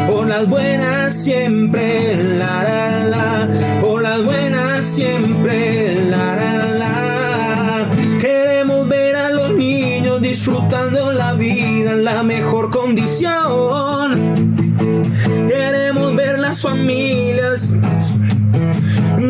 Por las buenas siempre, la la la. Por las buenas siempre, la la la. Queremos ver a los niños disfrutando la vida en la mejor condición. Queremos ver las familias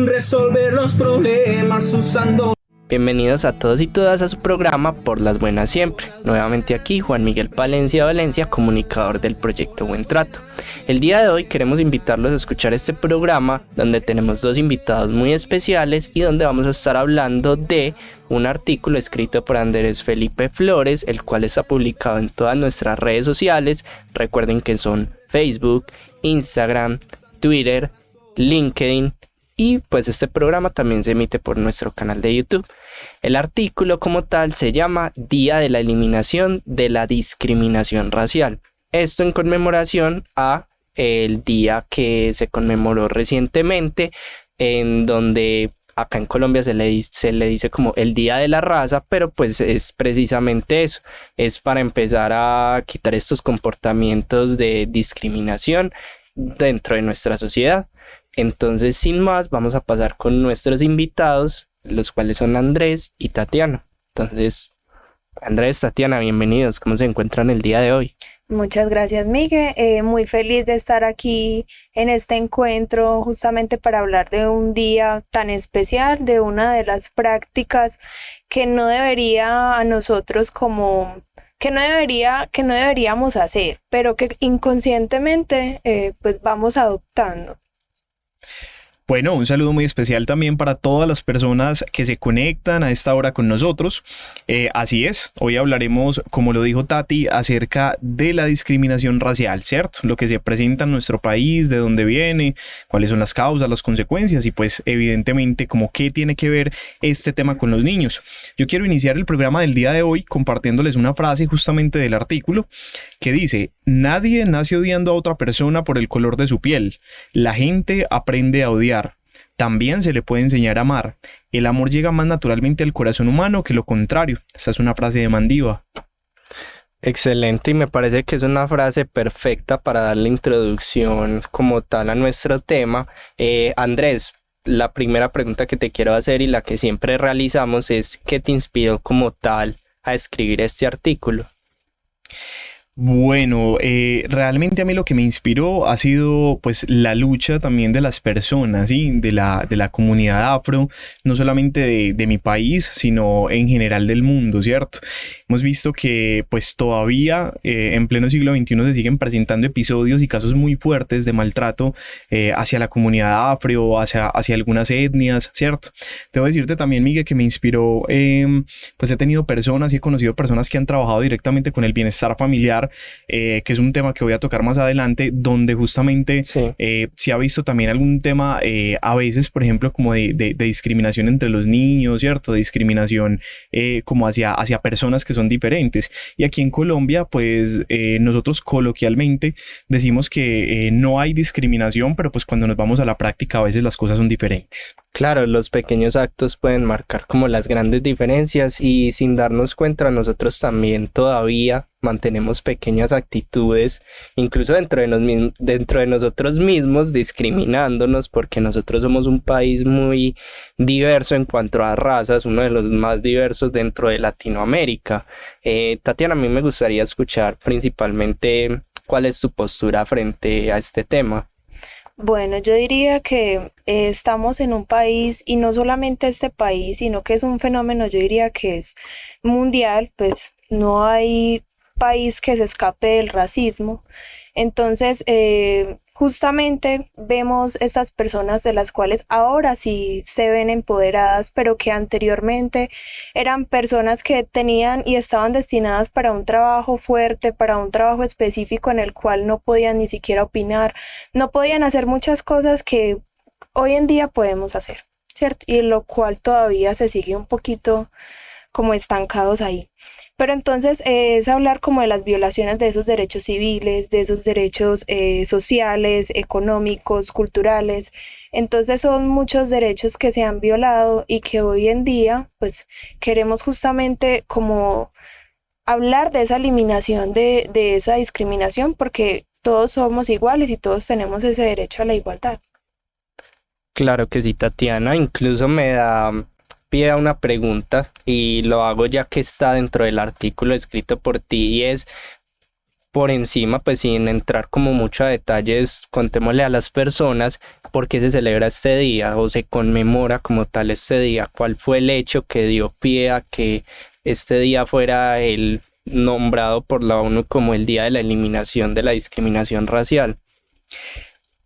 resolver los problemas usando. Bienvenidos a todos y todas a su programa Por las Buenas Siempre. Nuevamente aquí Juan Miguel Palencia Valencia, comunicador del proyecto Buen Trato. El día de hoy queremos invitarlos a escuchar este programa donde tenemos dos invitados muy especiales y donde vamos a estar hablando de un artículo escrito por Andrés Felipe Flores, el cual está publicado en todas nuestras redes sociales. Recuerden que son Facebook, Instagram, Twitter, LinkedIn. Y pues este programa también se emite por nuestro canal de YouTube. El artículo como tal se llama Día de la Eliminación de la Discriminación Racial. Esto en conmemoración a el día que se conmemoró recientemente, en donde acá en Colombia se le dice como el Día de la Raza, pero pues es precisamente eso. Es para empezar a quitar estos comportamientos de discriminación dentro de nuestra sociedad. Entonces, sin más, vamos a pasar con nuestros invitados, los cuales son Andrés y Tatiana. Entonces, Andrés, Tatiana, bienvenidos. ¿Cómo se encuentran el día de hoy? Muchas gracias, Miguel. Muy feliz de estar aquí en este encuentro justamente para hablar de un día tan especial, de una de las prácticas que no debería a nosotros como... que no deberíamos hacer, pero que inconscientemente pues vamos adoptando. Bueno, un saludo muy especial también para todas las personas que se conectan a esta hora con nosotros. Así es, hoy hablaremos, como lo dijo Tati, acerca de la discriminación racial, ¿cierto? Lo que se presenta en nuestro país, de dónde viene, cuáles son las causas, las consecuencias y pues evidentemente como qué tiene que ver este tema con los niños. Yo quiero iniciar el programa del día de hoy compartiéndoles una frase justamente del artículo que dice: nadie nace odiando a otra persona por el color de su piel. La gente aprende a odiar. También se le puede enseñar a amar. El amor llega más naturalmente al corazón humano que lo contrario. Esta es una frase de Mandíbal. Excelente, y me parece que es una frase perfecta para dar la introducción como tal a nuestro tema. Andrés, la primera pregunta que te quiero hacer y la que siempre realizamos es: ¿qué te inspiró como tal a escribir este artículo? Bueno, realmente a mí lo que me inspiró ha sido pues la lucha también de las personas, ¿sí? de la comunidad afro, no solamente de mi país, sino en general del mundo, ¿cierto? Hemos visto que pues todavía en pleno siglo XXI se siguen presentando episodios y casos muy fuertes de maltrato hacia la comunidad afro, hacia algunas etnias, ¿cierto? Debo decirte también, Miguel, que me inspiró, pues he tenido personas y he conocido personas que han trabajado directamente con el bienestar familiar, que es un tema que voy a tocar más adelante, donde justamente se ha visto también algún tema a veces, por ejemplo, como de discriminación entre los niños, ¿cierto? De discriminación como hacia personas que son diferentes. Y aquí en Colombia, pues nosotros coloquialmente decimos que no hay discriminación, pero pues cuando nos vamos a la práctica a veces las cosas son diferentes. Claro, los pequeños actos pueden marcar como las grandes diferencias y sin darnos cuenta nosotros también todavía mantenemos pequeñas actitudes, incluso dentro de nosotros mismos, discriminándonos porque nosotros somos un país muy diverso en cuanto a razas, uno de los más diversos dentro de Latinoamérica. Tatiana, a mí me gustaría escuchar principalmente cuál es tu postura frente a este tema. Bueno, yo diría que estamos en un país, y no solamente este país, sino que es un fenómeno, yo diría que es mundial, pues no hay país que se escape del racismo. Entonces, justamente vemos estas personas de las cuales ahora sí se ven empoderadas, pero que anteriormente eran personas que tenían y estaban destinadas para un trabajo fuerte, para un trabajo específico en el cual no podían ni siquiera opinar, no podían hacer muchas cosas que hoy en día podemos hacer, ¿cierto? Y lo cual todavía se sigue un poquito como estancados ahí. Pero entonces es hablar como de las violaciones de esos derechos civiles, de esos derechos sociales, económicos, culturales. Entonces son muchos derechos que se han violado y que hoy en día pues queremos justamente como hablar de esa eliminación de esa discriminación, porque todos somos iguales y todos tenemos ese derecho a la igualdad. Claro que sí, Tatiana. Incluso me da pie a una pregunta y lo hago ya que está dentro del artículo escrito por ti y es por encima, pues sin entrar como mucho a detalles, contémosle a las personas por qué se celebra este día o se conmemora como tal este día, cuál fue el hecho que dio pie a que este día fuera el nombrado por la ONU como el Día de la Eliminación de la Discriminación Racial.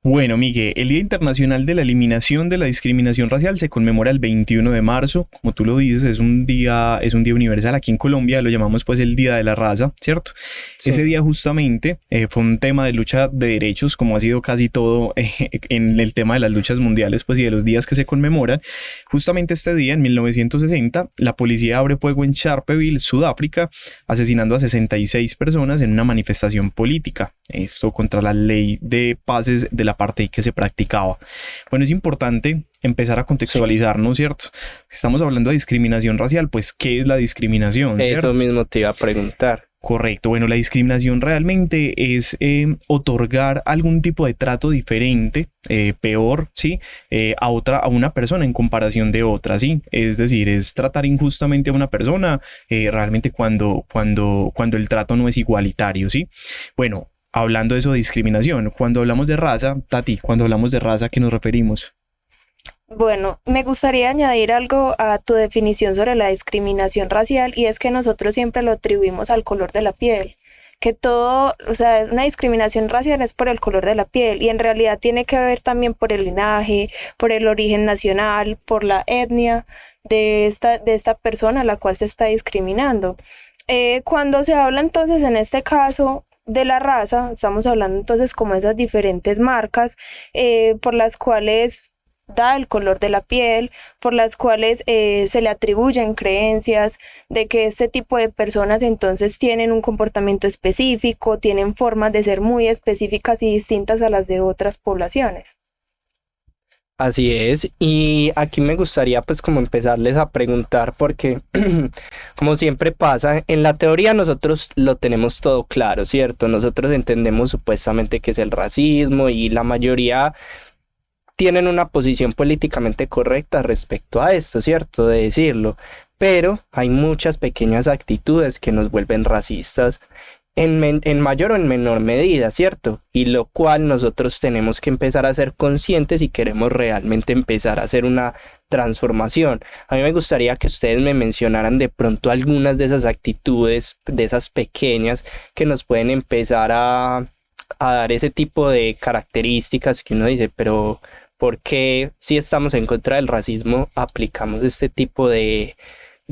Bueno, Miguel, el Día Internacional de la Eliminación de la Discriminación Racial se conmemora el 21 de marzo, como tú lo dices, es un día universal. Aquí en Colombia lo llamamos pues el Día de la Raza, ¿cierto? Sí. Ese día justamente fue un tema de lucha de derechos, como ha sido casi todo en el tema de las luchas mundiales pues y de los días que se conmemoran. Justamente este día, en 1960, la policía abre fuego en Sharpeville, Sudáfrica, asesinando a 66 personas en una manifestación política. Esto contra la ley de pases de la apartheid que se practicaba. Bueno, es importante empezar a contextualizar, ¿no es cierto? Si estamos hablando de discriminación racial, pues, ¿qué es la discriminación? ¿Cierto? Eso mismo te iba a preguntar. Correcto. Bueno, la discriminación realmente es otorgar algún tipo de trato diferente, peor, ¿sí? A una persona en comparación de otra, ¿sí? Es decir, es tratar injustamente a una persona realmente cuando el trato no es igualitario, ¿sí? Bueno, hablando de eso de discriminación, cuando hablamos de raza, Tati, cuando hablamos de raza, ¿a qué nos referimos? Bueno, me gustaría añadir algo a tu definición sobre la discriminación racial y es que nosotros siempre lo atribuimos al color de la piel, que todo, o sea, una discriminación racial es por el color de la piel y en realidad tiene que ver también por el linaje, por el origen nacional, por la etnia de esta persona a la cual se está discriminando. Cuando se habla entonces en este caso de la raza, estamos hablando entonces como esas diferentes marcas por las cuales da el color de la piel, por las cuales se le atribuyen creencias de que este tipo de personas entonces tienen un comportamiento específico, tienen formas de ser muy específicas y distintas a las de otras poblaciones. Así es, y aquí me gustaría pues como empezarles a preguntar porque como siempre pasa, en la teoría nosotros lo tenemos todo claro, ¿cierto? Nosotros entendemos supuestamente qué es el racismo y la mayoría tienen una posición políticamente correcta respecto a esto, ¿cierto? De decirlo, pero hay muchas pequeñas actitudes que nos vuelven racistas en mayor o en menor medida, ¿cierto? Y lo cual nosotros tenemos que empezar a ser conscientes si queremos realmente empezar a hacer una transformación. A mí me gustaría que ustedes me mencionaran de pronto algunas de esas actitudes, de esas pequeñas, que nos pueden empezar a dar ese tipo de características que uno dice, pero ¿por qué si estamos en contra del racismo aplicamos este tipo de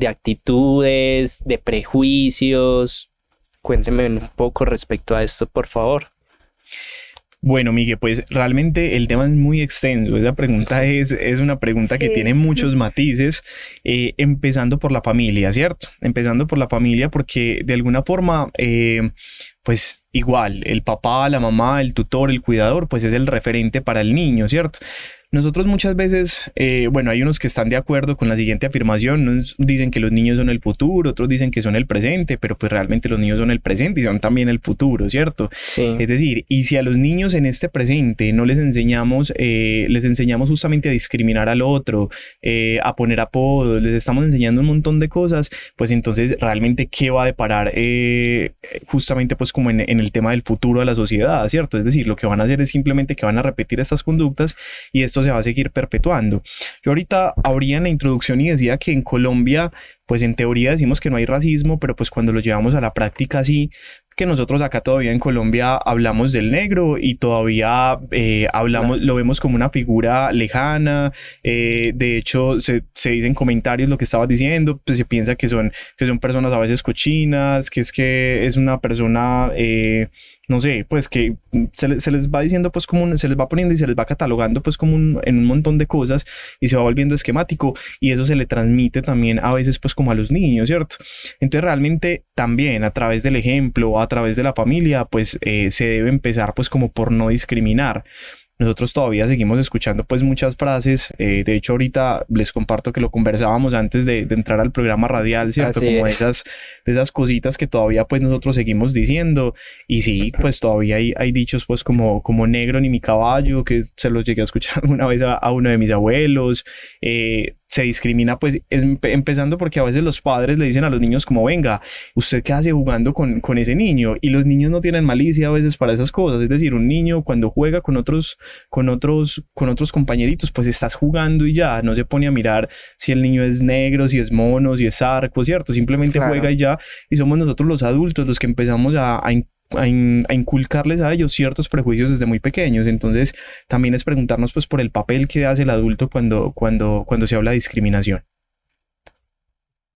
actitudes, de prejuicios? Cuénteme un poco respecto a esto, por favor. Bueno, Miguel, pues realmente el tema es muy extenso. Esa pregunta es una pregunta que tiene muchos matices, empezando por la familia, ¿cierto? Empezando por la familia porque de alguna forma, pues igual, el papá, la mamá, el tutor, el cuidador, pues es el referente para el niño, ¿cierto? Nosotros muchas veces, bueno, hay unos que están de acuerdo con la siguiente afirmación, unos dicen que los niños son el futuro, otros dicen que son el presente, pero pues realmente los niños son el presente y son también el futuro, ¿cierto? Sí. Es decir, y si a los niños en este presente no les enseñamos justamente a discriminar al otro, a poner apodos, les estamos enseñando un montón de cosas, pues entonces realmente ¿qué va a deparar justamente pues como en el tema del futuro de la sociedad, ¿cierto? Es decir, lo que van a hacer es simplemente que van a repetir estas conductas y esto se va a seguir perpetuando. Yo ahorita abría en la introducción y decía que en Colombia, pues en teoría decimos que no hay racismo, pero pues cuando lo llevamos a la práctica sí, que nosotros acá todavía en Colombia hablamos del negro y todavía lo vemos como una figura lejana, de hecho se dicen comentarios lo que estabas diciendo, pues se piensa que son personas a veces cochinas, que es una persona, no sé, pues que se les va diciendo pues como se les va poniendo y se les va catalogando pues como en un montón de cosas y se va volviendo esquemático y eso se le transmite también a veces pues como a los niños, ¿cierto? Entonces realmente también a través del ejemplo, a través de la familia, pues se debe empezar pues como por no discriminar. Nosotros todavía seguimos escuchando pues muchas frases, de hecho ahorita les comparto que lo conversábamos antes de entrar al programa radial, ¿cierto? Así como es. de esas cositas que todavía pues nosotros seguimos diciendo. Y sí, pues todavía hay dichos pues como negro ni mi caballo, que se los llegué a escuchar una vez a uno de mis abuelos. Se discrimina pues empezando porque a veces los padres le dicen a los niños como venga, usted qué hace jugando con ese niño, y los niños no tienen malicia a veces para esas cosas. Es decir, un niño cuando juega con otros compañeritos, pues estás jugando y ya, no se pone a mirar si el niño es negro, si es mono, si es zarco, ¿cierto? Simplemente Claro. juega y ya, y somos nosotros los adultos los que empezamos a inculcarles a ellos ciertos prejuicios desde muy pequeños. Entonces también es preguntarnos pues por el papel que hace el adulto cuando se habla de discriminación.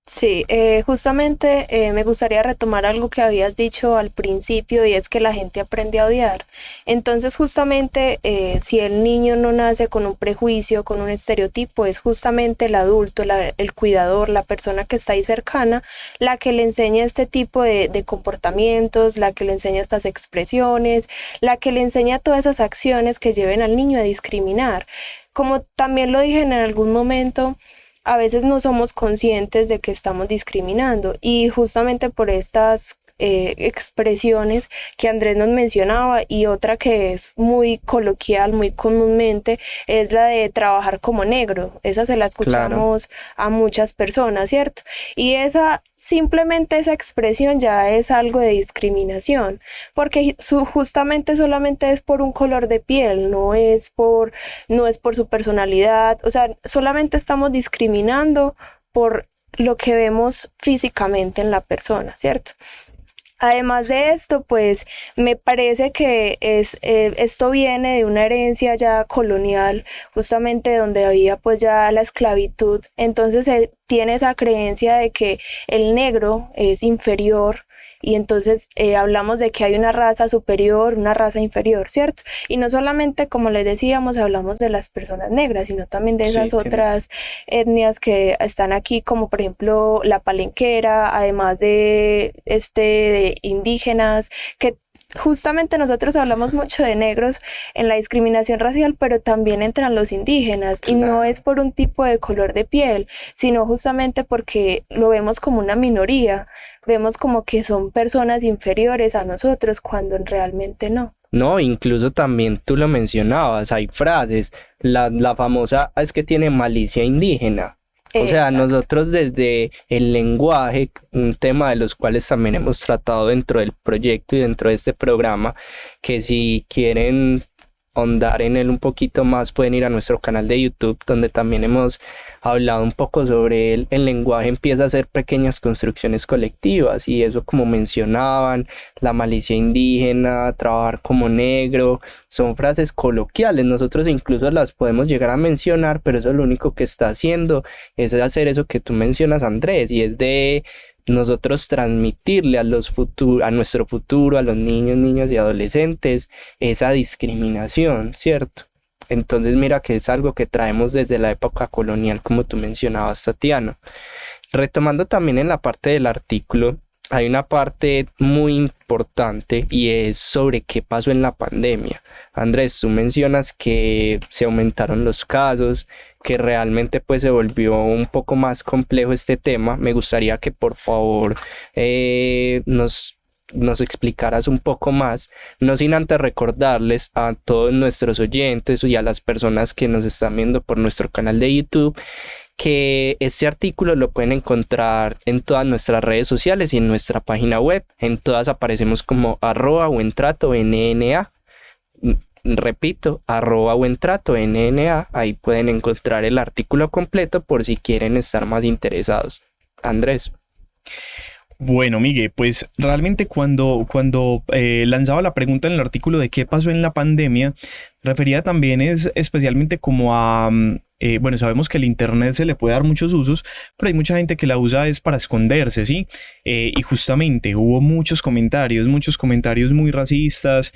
Sí, justamente me gustaría retomar algo que habías dicho al principio, y es que la gente aprende a odiar. Entonces, justamente, si el niño no nace con un prejuicio, con un estereotipo, es justamente el adulto, el cuidador, la persona que está ahí cercana, la que le enseña este tipo de comportamientos, la que le enseña estas expresiones, la que le enseña todas esas acciones que lleven al niño a discriminar. Como también lo dije en algún momento, a veces no somos conscientes de que estamos discriminando, y justamente por estas expresiones que Andrés nos mencionaba, y otra que es muy coloquial, muy comúnmente, es la de trabajar como negro. Esa se la escuchamos a muchas personas, ¿cierto? Y simplemente esa expresión ya es algo de discriminación, porque justamente solamente es por un color de piel, no es por su personalidad. O sea, solamente estamos discriminando por lo que vemos físicamente en la persona, ¿cierto? Además de esto, pues me parece que esto viene de una herencia ya colonial, justamente donde había pues ya la esclavitud. Entonces tiene esa creencia de que el negro es inferior, y entonces hablamos de que hay una raza superior, una raza inferior, ¿cierto? Y no solamente, como les decíamos, hablamos de las personas negras, sino también de esas otras etnias que están aquí, como por ejemplo la palenquera, además de indígenas, que justamente nosotros hablamos mucho de negros en la discriminación racial, pero también entran los indígenas, y no es por un tipo de color de piel, sino justamente porque lo vemos como una minoría, vemos como que son personas inferiores a nosotros, cuando realmente no. No, incluso también tú lo mencionabas, hay frases, la famosa es que tiene malicia indígena. O sea, Exacto. nosotros desde el lenguaje, un tema de los cuales también hemos tratado dentro del proyecto y dentro de este programa, que si quieren ahondar en él un poquito más, pueden ir a nuestro canal de YouTube, donde también hemos hablado un poco sobre él. El lenguaje empieza a hacer pequeñas construcciones colectivas, y eso, como mencionaban, la malicia indígena, trabajar como negro, son frases coloquiales. Nosotros incluso las podemos llegar a mencionar, pero eso lo único que está haciendo es hacer eso que tú mencionas, Andrés, y es de nosotros transmitirle a nuestro futuro, a los niños, niñas y adolescentes, esa discriminación, ¿cierto? Entonces mira que es algo que traemos desde la época colonial, como tú mencionabas, Tatiana. Retomando también en la parte del artículo, hay una parte muy importante, y es sobre qué pasó en la pandemia. Andrés, tú mencionas que se aumentaron los casos, que realmente pues se volvió un poco más complejo este tema. Me gustaría que por favor nos explicaras un poco más, no sin antes recordarles a todos nuestros oyentes y a las personas que nos están viendo por nuestro canal de YouTube, que este artículo lo pueden encontrar en todas nuestras redes sociales y en nuestra página web. En todas aparecemos como @buentrato_NNA. Repito, @buentrato_NNA. Ahí pueden encontrar el artículo completo por si quieren estar más interesados. Andrés. Bueno, Miguel, pues realmente cuando lanzaba la pregunta en el artículo de qué pasó en la pandemia, refería también especialmente como a bueno, sabemos que el internet se le puede dar muchos usos, pero hay mucha gente que la usa es para esconderse, ¿sí? Y justamente hubo muchos comentarios muy racistas,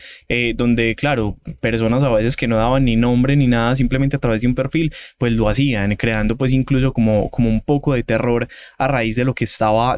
donde, claro, personas a veces que no daban ni nombre ni nada, simplemente a través de un perfil, pues lo hacían, creando pues incluso como un poco de terror a raíz de lo que estaba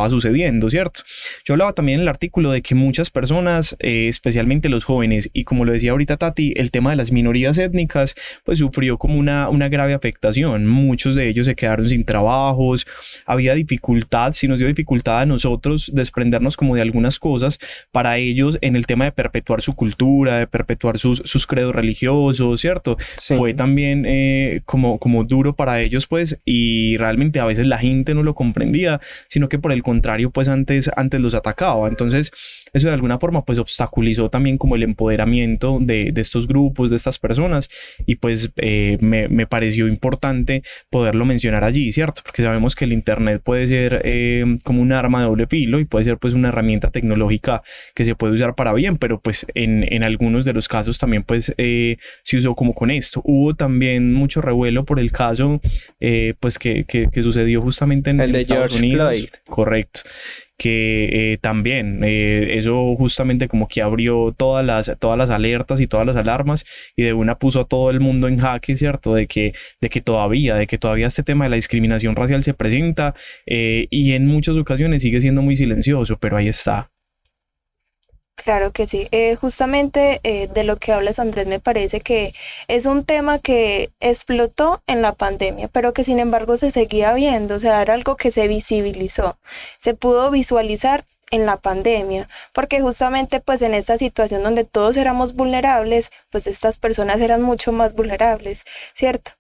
sucediendo, ¿cierto? Yo hablaba también en el artículo de que muchas personas, especialmente los jóvenes, y como lo decía ahorita Tati, el tema de las minorías étnicas, pues sufrió como una una grave afectación. Muchos de ellos se quedaron sin trabajos, había dificultad, si nos dio dificultad a nosotros desprendernos como de algunas cosas, para ellos en el tema de perpetuar su cultura, de perpetuar sus credos religiosos, ¿cierto? Sí. Fue también como duro para ellos, pues, y realmente a veces la gente no lo comprendía, sino que por el contrario, pues antes los atacaba. Entonces, eso de alguna forma, pues, obstaculizó también como el empoderamiento de estos grupos, de estas personas, y pues me pareció importante poderlo mencionar allí, ¿cierto? Porque sabemos que el internet puede ser como un arma de doble filo y puede ser pues una herramienta tecnológica que se puede usar para bien, pero pues en algunos de los casos también pues se usó como con esto. Hubo también mucho revuelo por el caso pues que sucedió justamente en el de Estados George Unidos. Floyd. Correcto. Que también eso justamente como que abrió todas las alertas y todas las alarmas, y de una puso a todo el mundo en jaque, ¿cierto? De que todavía este tema de la discriminación racial se presenta y en muchas ocasiones sigue siendo muy silencioso, pero ahí está. Claro que sí. Justamente de lo que hablas, Andrés, me parece que es un tema que explotó en la pandemia, pero que sin embargo se seguía viendo, o sea, era algo que se visibilizó, se pudo visualizar en la pandemia, porque justamente pues en esta situación donde todos éramos vulnerables, pues estas personas eran mucho más vulnerables, ¿cierto?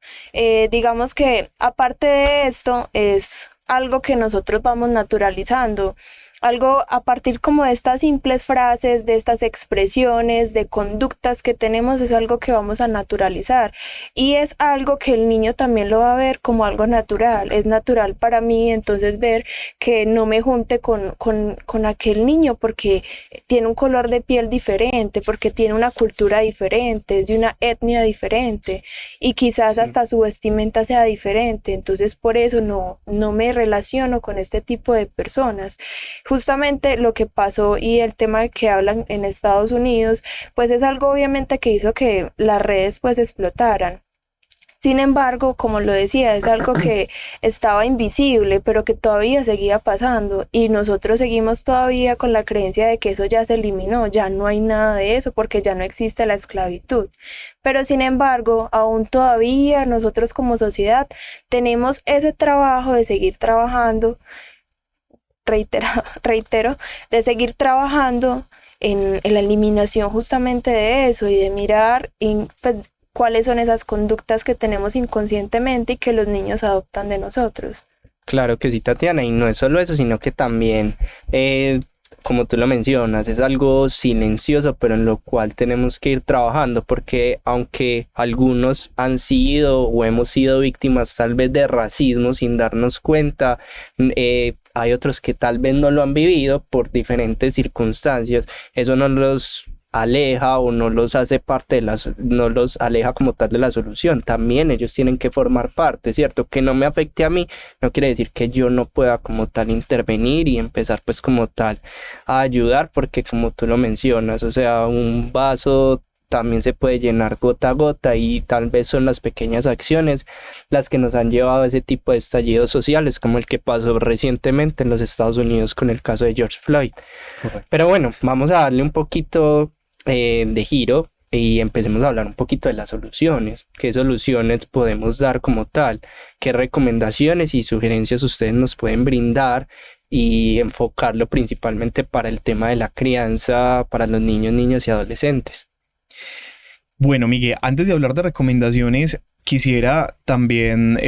Digamos que aparte de esto es algo que nosotros vamos naturalizando, algo a partir como de estas simples frases, de estas expresiones, de conductas que tenemos, es algo que vamos a naturalizar y es algo que el niño también lo va a ver como algo natural. Es natural para mí entonces ver que no me junte con aquel niño porque tiene un color de piel diferente, porque tiene una cultura diferente, es de una etnia diferente y quizás hasta su vestimenta sea diferente, entonces por eso no me relaciono con este tipo de personas. Justamente lo que pasó y el tema que hablan en Estados Unidos, pues es algo obviamente que hizo que las redes pues explotaran. Sin embargo, como lo decía, es algo que estaba invisible, pero que todavía seguía pasando y nosotros seguimos todavía con la creencia de que eso ya se eliminó, ya no hay nada de eso porque ya no existe la esclavitud. Pero sin embargo, aún todavía nosotros como sociedad tenemos ese trabajo de seguir trabajando, reitero, de seguir trabajando en la eliminación justamente de eso y de mirar pues, cuáles son esas conductas que tenemos inconscientemente y que los niños adoptan de nosotros. Claro que sí, Tatiana, y no es solo eso, sino que también, como tú lo mencionas, es algo silencioso, pero en lo cual tenemos que ir trabajando, porque aunque algunos han sido o hemos sido víctimas tal vez de racismo sin darnos cuenta, hay otros que tal vez no lo han vivido por diferentes circunstancias. Eso no los aleja o no los hace parte no los aleja como tal de la solución. También ellos tienen que formar parte, ¿cierto? Que no me afecte a mí no quiere decir que yo no pueda como tal intervenir y empezar pues como tal a ayudar, porque como tú lo mencionas, o sea, un vaso también se puede llenar gota a gota y tal vez son las pequeñas acciones las que nos han llevado a ese tipo de estallidos sociales como el que pasó recientemente en los Estados Unidos con el caso de George Floyd. Correcto. Pero bueno, vamos a darle un poquito de giro y empecemos a hablar un poquito de las soluciones. ¿Qué soluciones podemos dar como tal? ¿Qué recomendaciones y sugerencias ustedes nos pueden brindar? Y enfocarlo principalmente para el tema de la crianza para los niños, niñas y adolescentes. Bueno, Miguel, antes de hablar de recomendaciones, quisiera también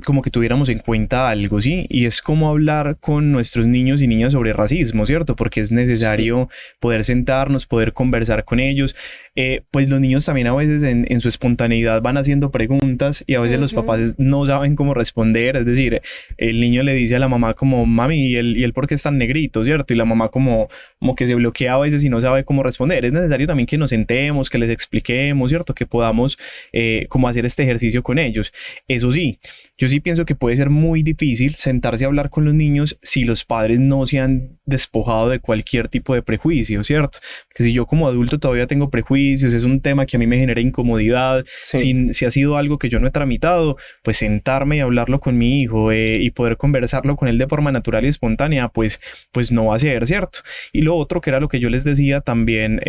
como que tuviéramos en cuenta algo, ¿sí? Y es cómo hablar con nuestros niños y niñas sobre racismo, ¿cierto? Porque es necesario poder sentarnos, poder conversar con ellos. Pues los niños también a veces en su espontaneidad van haciendo preguntas y a veces los papás no saben cómo responder. Es decir, el niño le dice a la mamá como, mami, ¿y él por qué es tan negrito, ¿cierto? Y la mamá como que se bloquea a veces y no sabe cómo responder. Es necesario también que nos sentemos, que les expliquemos, ¿cierto? Que podamos como hacer este ejercicio con ellos. Eso sí, yo sí pienso que puede ser muy difícil sentarse a hablar con los niños si los padres no se han despojado de cualquier tipo de prejuicio, ¿cierto? Porque si yo como adulto todavía tengo prejuicios, es un tema que a mí me genera incomodidad, si ha sido algo que yo no he tramitado, pues sentarme y hablarlo con mi hijo y poder conversarlo con él de forma natural y espontánea, pues no va a ser, ¿cierto? Y lo otro que era lo que yo les decía también,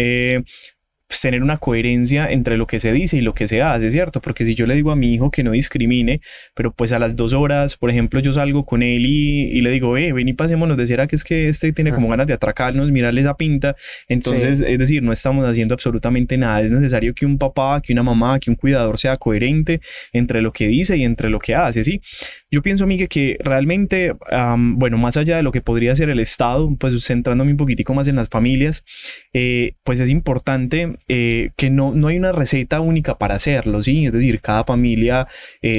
pues, tener una coherencia entre lo que se dice y lo que se hace, ¿cierto? Porque si yo le digo a mi hijo que no discrimine, pero pues a las 2 horas, por ejemplo, yo salgo con él y le digo, ven y pasémonos de cera, que es que este tiene como ganas de atracarnos, mirarle esa pinta. Entonces, Sí. es decir, no estamos haciendo absolutamente nada. Es necesario que un papá, que una mamá, que un cuidador sea coherente entre lo que dice y entre lo que hace, ¿sí? Yo pienso, Miguel, que realmente, bueno, más allá de lo que podría ser el Estado, pues centrándome un poquitico más en las familias, pues es importante que no hay una receta única para hacerlo, ¿sí? Es decir, cada familia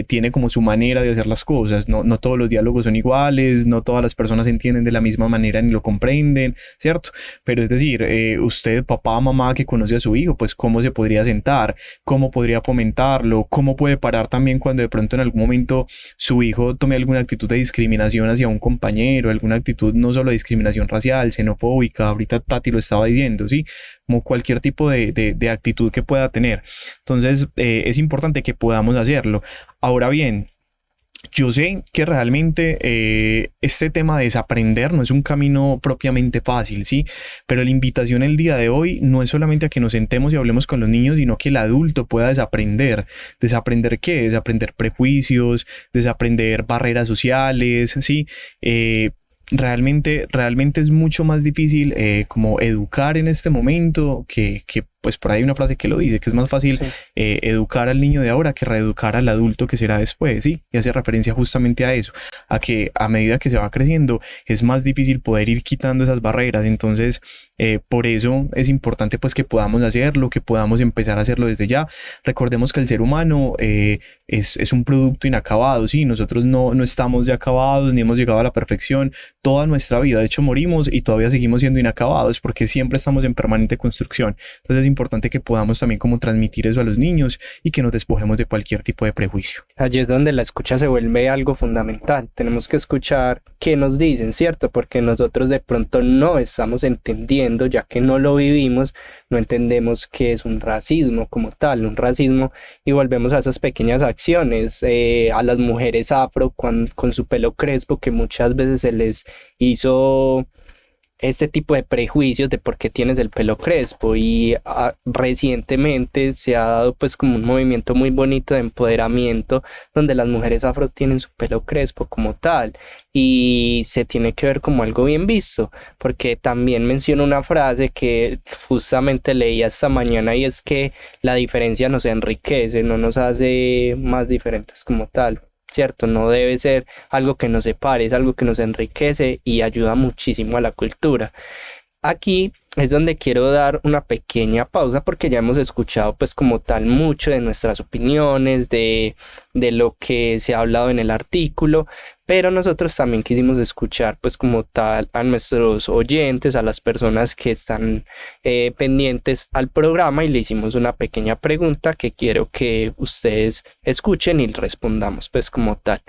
tiene como su manera de hacer las cosas, no todos los diálogos son iguales, no todas las personas entienden de la misma manera ni lo comprenden, ¿cierto? Pero es decir, usted, papá, mamá, que conoce a su hijo, pues cómo se podría sentar, cómo podría fomentarlo, cómo puede parar también cuando de pronto en algún momento su hijo tome alguna actitud de discriminación hacia un compañero, alguna actitud no solo de discriminación racial, xenofóbica, ahorita Tati lo estaba diciendo, ¿sí? Como cualquier tipo de actitud que pueda tener. Entonces, es importante que podamos hacerlo. Ahora bien, yo sé que realmente este tema de desaprender no es un camino propiamente fácil, ¿sí? Pero la invitación el día de hoy no es solamente a que nos sentemos y hablemos con los niños, sino que el adulto pueda desaprender. ¿Desaprender qué? Desaprender prejuicios, desaprender barreras sociales, ¿sí? Realmente es mucho más difícil como educar en este momento que pues por ahí hay una frase que lo dice, que es más fácil Sí. educar al niño de ahora que reeducar al adulto que será después, ¿sí? Y hace referencia justamente a eso, a que a medida que se va creciendo es más difícil poder ir quitando esas barreras. Entonces, por eso es importante pues que podamos hacerlo, que podamos empezar a hacerlo desde ya. Recordemos que el ser humano es un producto inacabado, ¿sí? Nosotros no estamos ya acabados ni hemos llegado a la perfección toda nuestra vida. De hecho, morimos y todavía seguimos siendo inacabados porque siempre estamos en permanente construcción. Entonces es importante que podamos también como transmitir eso a los niños y que nos despojemos de cualquier tipo de prejuicio. Allí es donde la escucha se vuelve algo fundamental. Tenemos que escuchar qué nos dicen, ¿cierto? Porque nosotros de pronto no estamos entendiendo, ya que no lo vivimos, no entendemos qué es un racismo como tal, un racismo, y volvemos a esas pequeñas acciones, a las mujeres afro con su pelo crespo, que muchas veces se les hizo este tipo de prejuicios de por qué tienes el pelo crespo, y recientemente se ha dado pues como un movimiento muy bonito de empoderamiento donde las mujeres afro tienen su pelo crespo como tal y se tiene que ver como algo bien visto, porque también menciona una frase que justamente leí esta mañana, y es que la diferencia nos enriquece, no nos hace más diferentes como tal. ¿Cierto? No debe ser algo que nos separe, es algo que nos enriquece y ayuda muchísimo a la cultura. Aquí es donde quiero dar una pequeña pausa porque ya hemos escuchado pues como tal mucho de nuestras opiniones, de lo que se ha hablado en el artículo, pero nosotros también quisimos escuchar pues como tal a nuestros oyentes, a las personas que están pendientes al programa, y le hicimos una pequeña pregunta que quiero que ustedes escuchen y respondamos pues como tal.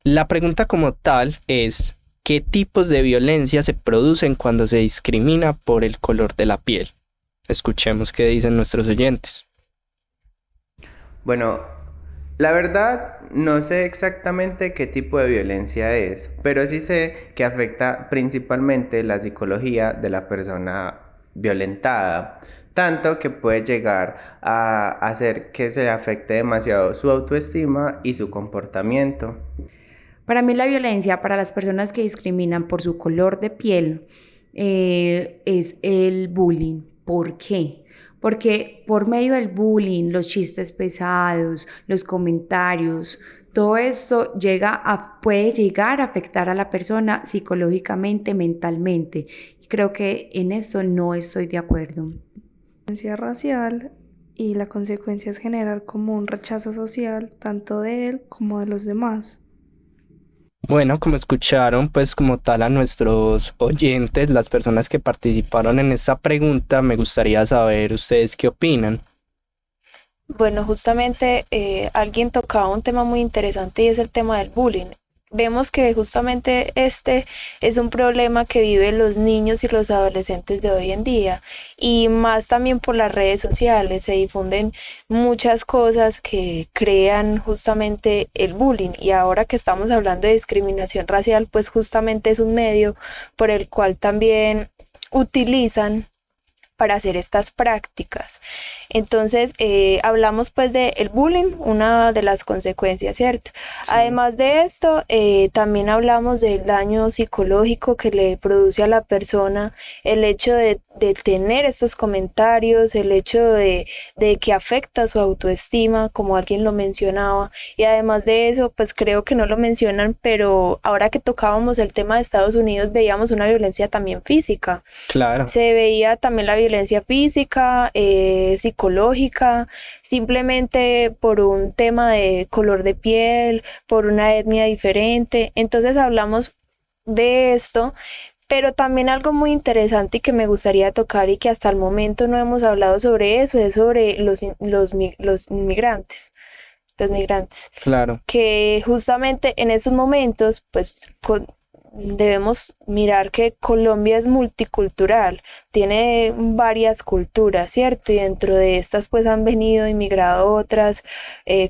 La pregunta como tal es: ¿qué tipos de violencia se producen cuando se discrimina por el color de la piel? Escuchemos qué dicen nuestros oyentes. Bueno, la verdad no sé exactamente qué tipo de violencia es, pero sí sé que afecta principalmente la psicología de la persona violentada, tanto que puede llegar a hacer que se afecte demasiado su autoestima y su comportamiento. Para mí la violencia para las personas que discriminan por su color de piel es el bullying. ¿Por qué? Porque por medio del bullying, los chistes pesados, los comentarios, todo esto puede llegar a afectar a la persona psicológicamente, mentalmente. Y creo que en esto no estoy de acuerdo. Violencia racial, y la consecuencia es generar como un rechazo social tanto de él como de los demás. Bueno, como escucharon, pues como tal a nuestros oyentes, las personas que participaron en esta pregunta, me gustaría saber ustedes qué opinan. Bueno, justamente alguien tocaba un tema muy interesante y es el tema del bullying. Vemos que justamente este es un problema que viven los niños y los adolescentes de hoy en día, y más también por las redes sociales se difunden muchas cosas que crean justamente el bullying, y ahora que estamos hablando de discriminación racial, pues justamente es un medio por el cual también utilizan para hacer estas prácticas. Entonces, hablamos pues del bullying, una de las consecuencias, ¿cierto? Sí. Además de esto, también hablamos del daño psicológico que le produce a la persona el hecho de tener estos comentarios, el hecho de que afecta su autoestima, como alguien lo mencionaba, y además de eso, pues creo que no lo mencionan, pero ahora que tocábamos el tema de Estados Unidos, veíamos una violencia también física. Claro. Se veía también la violencia física, psicológica, simplemente por un tema de color de piel, por una etnia diferente. Entonces hablamos de esto, pero también algo muy interesante y que me gustaría tocar y que hasta el momento no hemos hablado sobre eso, es sobre los inmigrantes. Los migrantes. Claro. Que justamente en esos momentos, pues debemos mirar que Colombia es multicultural, tiene varias culturas, ¿cierto? Y dentro de estas pues han venido inmigrado otras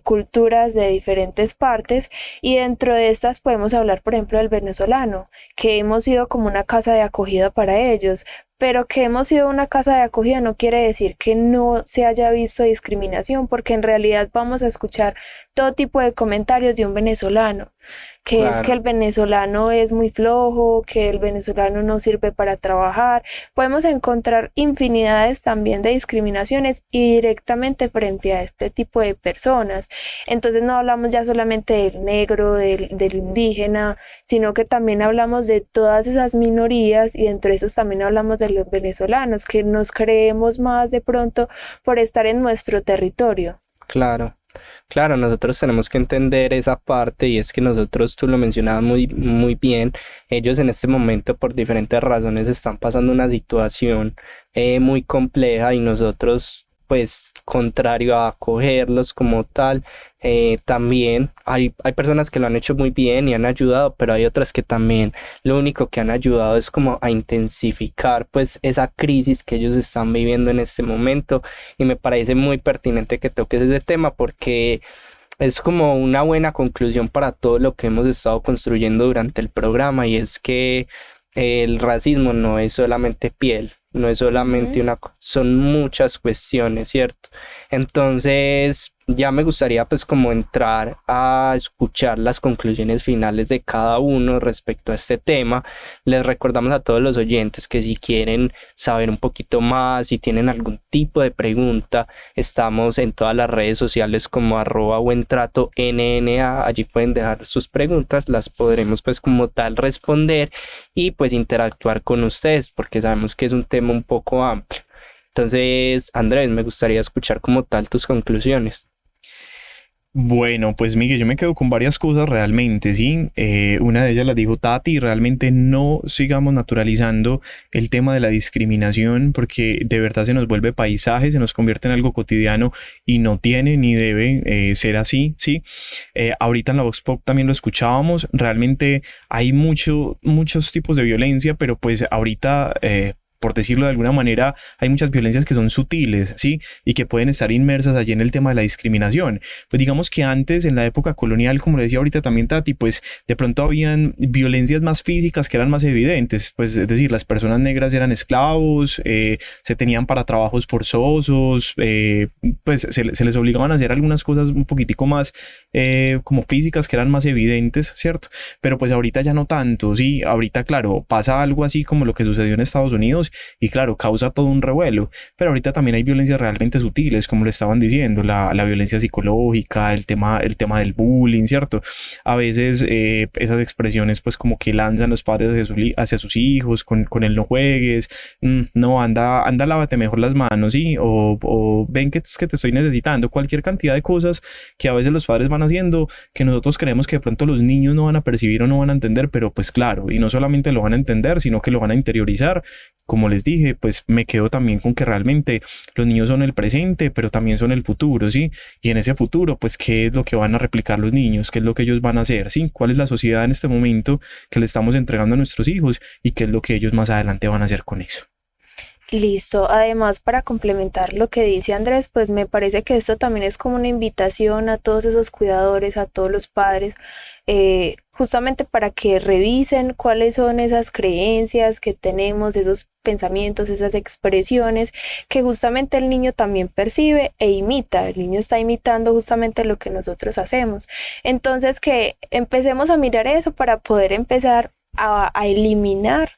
culturas de diferentes partes, y dentro de estas podemos hablar por ejemplo del venezolano, que hemos sido como una casa de acogida para ellos. Pero que hemos sido una casa de acogida no quiere decir que no se haya visto discriminación, porque en realidad vamos a escuchar todo tipo de comentarios de un venezolano, que claro, es que el venezolano es muy flojo, que el venezolano no sirve para trabajar. Podemos encontrar infinidades también de discriminaciones y directamente frente a este tipo de personas. Entonces no hablamos ya solamente del negro, del indígena, sino que también hablamos de todas esas minorías, y entre esos también hablamos de los venezolanos, que nos creemos más de pronto por estar en nuestro territorio. Claro. Claro, nosotros tenemos que entender esa parte, y es que nosotros, tú lo mencionabas muy bien, ellos en este momento por diferentes razones están pasando una situación muy compleja, y nosotros pues contrario a acogerlos como tal, también hay personas que lo han hecho muy bien y han ayudado, pero hay otras que también lo único que han ayudado es como a intensificar pues esa crisis que ellos están viviendo en este momento, y me parece muy pertinente que toques ese tema porque es como una buena conclusión para todo lo que hemos estado construyendo durante el programa, y es que el racismo no es solamente piel, no es solamente son muchas cuestiones, ¿cierto? Entonces ya me gustaría pues como entrar a escuchar las conclusiones finales de cada uno respecto a este tema. Les recordamos a todos los oyentes que si quieren saber un poquito más, si tienen algún tipo de pregunta, estamos en todas las redes sociales como @buentratonna, allí pueden dejar sus preguntas, las podremos pues como tal responder y pues interactuar con ustedes, porque sabemos que es un tema un poco amplio. Entonces, Andrés, me gustaría escuchar como tal tus conclusiones. Bueno, pues Miguel, yo me quedo con varias cosas realmente, ¿sí? Una de ellas la dijo Tati, realmente no sigamos naturalizando el tema de la discriminación, porque de verdad se nos vuelve paisaje, se nos convierte en algo cotidiano y no tiene ni debe ser así, ¿sí? Ahorita en la Vox Pop también lo escuchábamos, realmente hay muchos tipos de violencia, pero pues ahorita por decirlo de alguna manera, hay muchas violencias que son sutiles, ¿sí? Y que pueden estar inmersas allí en el tema de la discriminación. Pues digamos que antes, en la época colonial, como le decía ahorita también Tati, pues de pronto habían violencias más físicas que eran más evidentes, pues es decir, las personas negras eran esclavos, se tenían para trabajos forzosos, pues se les obligaban a hacer algunas cosas un poquitico más como físicas que eran más evidentes, ¿cierto? Pero pues ahorita ya no tanto, ¿sí? Ahorita, claro, pasa algo así como lo que sucedió en Estados Unidos, y claro, causa todo un revuelo, pero ahorita también hay violencias realmente sutiles, como le estaban diciendo, la violencia psicológica, el tema del bullying, ¿cierto? A veces esas expresiones pues como que lanzan los padres hacia sus hijos con el no juegues, no, anda, lávate mejor las manos, ¿sí? O ven que te estoy necesitando, cualquier cantidad de cosas que a veces los padres van haciendo, que nosotros creemos que de pronto los niños no van a percibir o no van a entender, pero pues claro, y no solamente lo van a entender, sino que lo van a interiorizar. Como les dije, pues me quedo también con que realmente los niños son el presente, pero también son el futuro, ¿sí? Y en ese futuro, pues, ¿qué es lo que van a replicar los niños? ¿Qué es lo que ellos van a hacer? ¿Sí? ¿Cuál es la sociedad en este momento que le estamos entregando a nuestros hijos? ¿Y qué es lo que ellos más adelante van a hacer con eso? Listo. Además, para complementar lo que dice Andrés, pues me parece que esto también es como una invitación a todos esos cuidadores, a todos los padres, justamente para que revisen cuáles son esas creencias que tenemos, esos pensamientos, esas expresiones que justamente el niño también percibe e imita. El niño está imitando justamente lo que nosotros hacemos. Entonces, que empecemos a mirar eso para poder empezar a eliminar